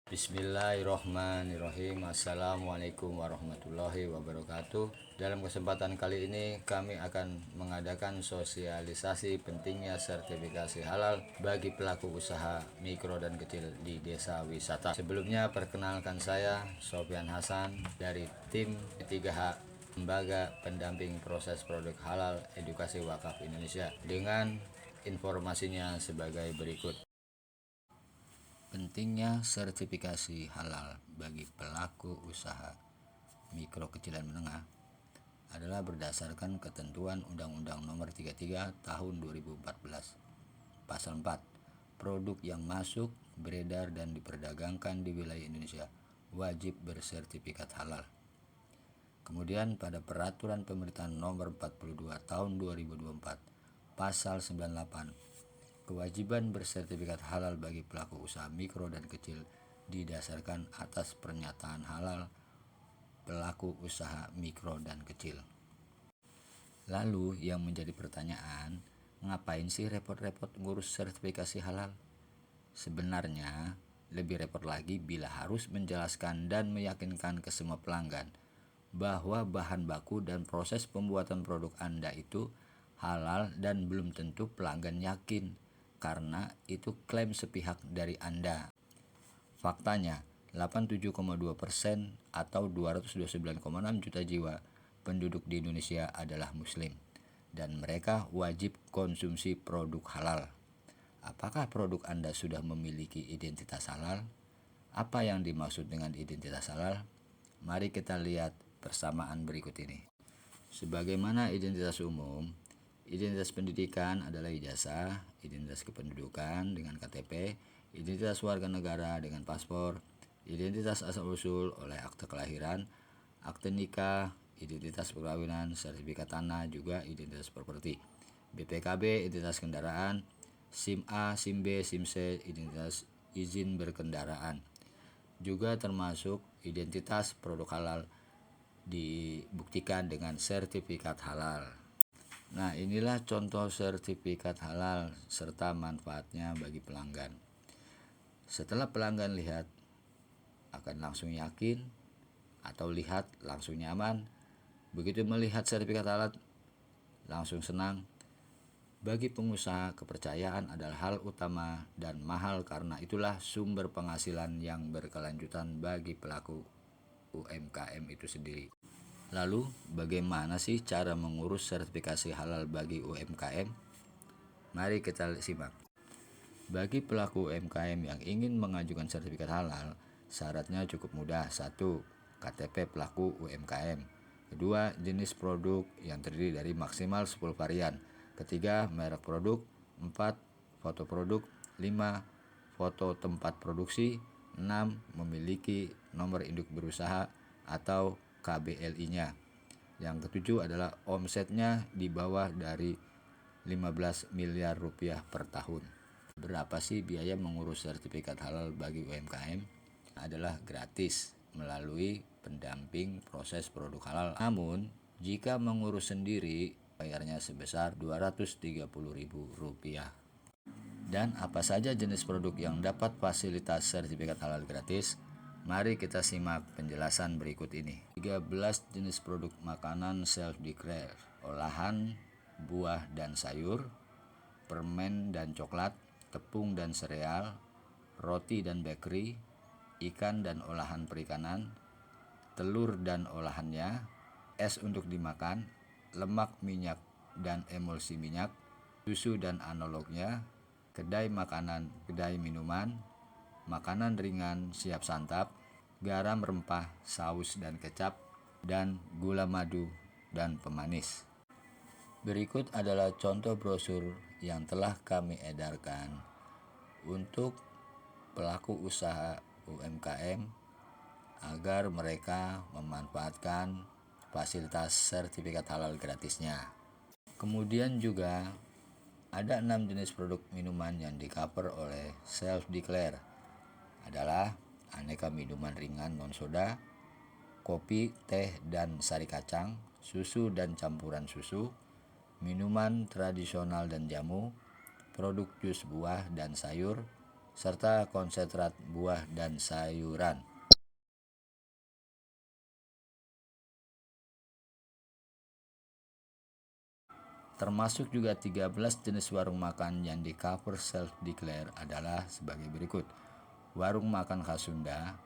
Bismillahirrohmanirrohim. Assalamualaikum warahmatullahi wabarakatuh. Dalam kesempatan kali ini kami akan mengadakan sosialisasi pentingnya sertifikasi halal bagi pelaku usaha mikro dan kecil di desa wisata. Sebelumnya perkenalkan saya Sofyan Hasan dari tim 3H, Lembaga Pendamping Proses Produk Halal Edukasi Wakaf Indonesia, dengan informasinya sebagai berikut. Pentingnya sertifikasi halal bagi pelaku usaha mikro, kecil, dan menengah adalah berdasarkan ketentuan Undang-Undang Nomor 33 Tahun 2014, Pasal 4. Produk yang masuk, beredar, dan diperdagangkan di wilayah Indonesia wajib bersertifikat halal. Kemudian pada Peraturan Pemerintahan Nomor 42 Tahun 2024, Pasal 98, kewajiban bersertifikat halal bagi pelaku usaha mikro dan kecil didasarkan atas pernyataan halal pelaku usaha mikro dan kecil. Lalu yang menjadi pertanyaan, ngapain sih repot-repot ngurus sertifikasi halal? Sebenarnya lebih repot lagi bila harus menjelaskan dan meyakinkan ke semua pelanggan bahwa bahan baku dan proses pembuatan produk Anda itu halal dan belum tentu pelanggan yakin, karena itu klaim sepihak dari Anda. Faktanya, 87,2% atau 229,6 juta jiwa penduduk di Indonesia adalah Muslim, dan mereka wajib konsumsi produk halal. Apakah produk Anda sudah memiliki identitas halal? Apa yang dimaksud dengan identitas halal? Mari kita lihat persamaan berikut ini. Sebagaimana identitas umum, identitas pendidikan adalah ijazah, identitas kependudukan dengan KTP, identitas warga negara dengan paspor, identitas asal-usul oleh akte kelahiran, akte nikah, identitas perkawinan, sertifikat tanah, juga identitas properti, BPKB, identitas kendaraan, SIM A, SIM B, SIM C, identitas izin berkendaraan. Juga termasuk identitas produk halal dibuktikan dengan sertifikat halal. Nah, inilah contoh sertifikat halal serta manfaatnya bagi pelanggan. Setelah pelanggan lihat, akan langsung yakin, atau lihat langsung nyaman. Begitu melihat sertifikat halal, langsung senang. Bagi pengusaha, kepercayaan adalah hal utama dan mahal, karena itulah sumber penghasilan yang berkelanjutan bagi pelaku UMKM itu sendiri. Lalu, bagaimana sih cara mengurus sertifikasi halal bagi UMKM? Mari kita simak. Bagi pelaku UMKM yang ingin mengajukan sertifikat halal, syaratnya cukup mudah. 1. KTP pelaku UMKM. 2. Jenis produk yang terdiri dari maksimal 10 varian. 3. Merek produk. 4. Foto produk. 5. Foto tempat produksi. 6. Memiliki nomor induk berusaha atau KBLI-nya. Yang ketujuh adalah omsetnya di bawah dari 15 miliar rupiah per tahun. Berapa sih biaya mengurus sertifikat halal bagi UMKM? Adalah gratis melalui pendamping proses produk halal. Namun, jika mengurus sendiri, bayarnya sebesar Rp230.000. Dan apa saja jenis produk yang dapat fasilitas sertifikat halal gratis? Mari kita simak penjelasan berikut ini. 13 jenis produk makanan self-declare, olahan buah dan sayur, permen dan coklat, tepung dan sereal, roti dan bakery, ikan dan olahan perikanan, telur dan olahannya, es untuk dimakan, lemak, minyak dan emulsi minyak, susu dan analognya, kedai makanan, kedai minuman, makanan ringan siap santap, garam, rempah, saus dan kecap, dan gula madu dan pemanis. Berikut adalah contoh brosur yang telah kami edarkan untuk pelaku usaha UMKM agar mereka memanfaatkan fasilitas sertifikat halal gratisnya. Kemudian juga ada 6 jenis produk minuman yang di-cover oleh self-declare, adalah aneka minuman ringan non-soda, kopi, teh dan sari kacang, susu dan campuran susu, minuman tradisional dan jamu, produk jus buah dan sayur, serta konsentrat buah dan sayuran. Termasuk juga 13 jenis warung makan yang di cover self-declare adalah sebagai berikut. Warung makan khas Sunda,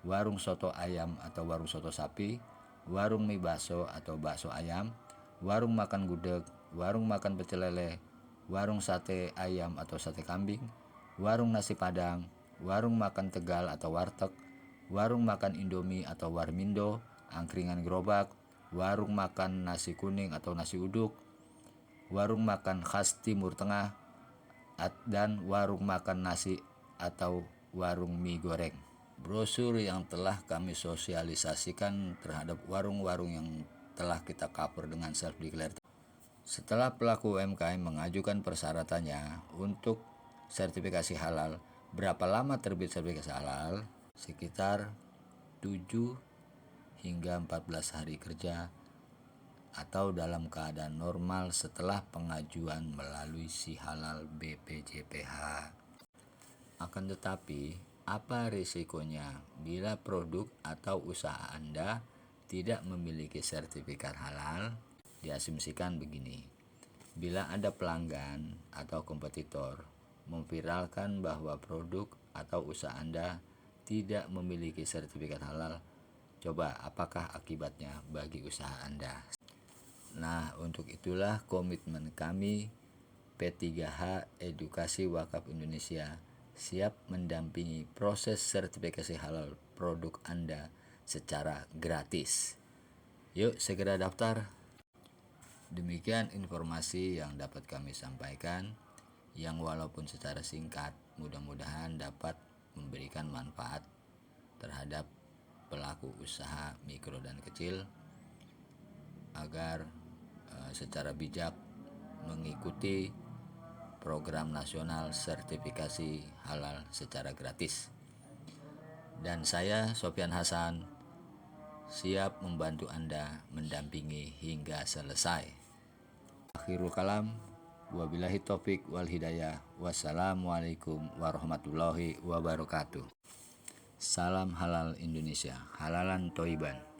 warung soto ayam atau warung soto sapi, warung mie bakso atau bakso ayam, warung makan gudeg, warung makan pecel lele, warung sate ayam atau sate kambing, warung nasi padang, warung makan Tegal atau warteg, warung makan Indomie atau warmindo, angkringan gerobak, warung makan nasi kuning atau nasi uduk, warung makan khas Timur Tengah, dan warung makan nasi atau warung mie goreng. Brosur yang telah kami sosialisasikan terhadap warung-warung yang telah kita cover dengan self-declare. Setelah pelaku UMKM mengajukan persyaratannya untuk sertifikasi halal, berapa lama terbit sertifikasi halal? Sekitar 7 hingga 14 hari kerja atau dalam keadaan normal setelah pengajuan melalui si halal BPJPH. Akan tetapi, apa risikonya bila produk atau usaha Anda tidak memiliki sertifikat halal? Diasumsikan begini, bila ada pelanggan atau kompetitor memviralkan bahwa produk atau usaha Anda tidak memiliki sertifikat halal, coba apakah akibatnya bagi usaha Anda? Nah, untuk itulah komitmen kami P3H Edukasi Wakaf Indonesia siap mendampingi proses sertifikasi halal produk Anda secara gratis. Yuk segera daftar. Demikian informasi yang dapat kami sampaikan, yang walaupun secara singkat mudah-mudahan dapat memberikan manfaat terhadap pelaku usaha mikro dan kecil agar secara bijak mengikuti program nasional sertifikasi halal secara gratis. Dan saya, Sofyan Hasan, siap membantu Anda mendampingi hingga selesai. Akhirul kalam, wabillahi taufik wal hidayah. Wassalamualaikum warahmatullahi wabarakatuh. Salam halal Indonesia, halalan toiban.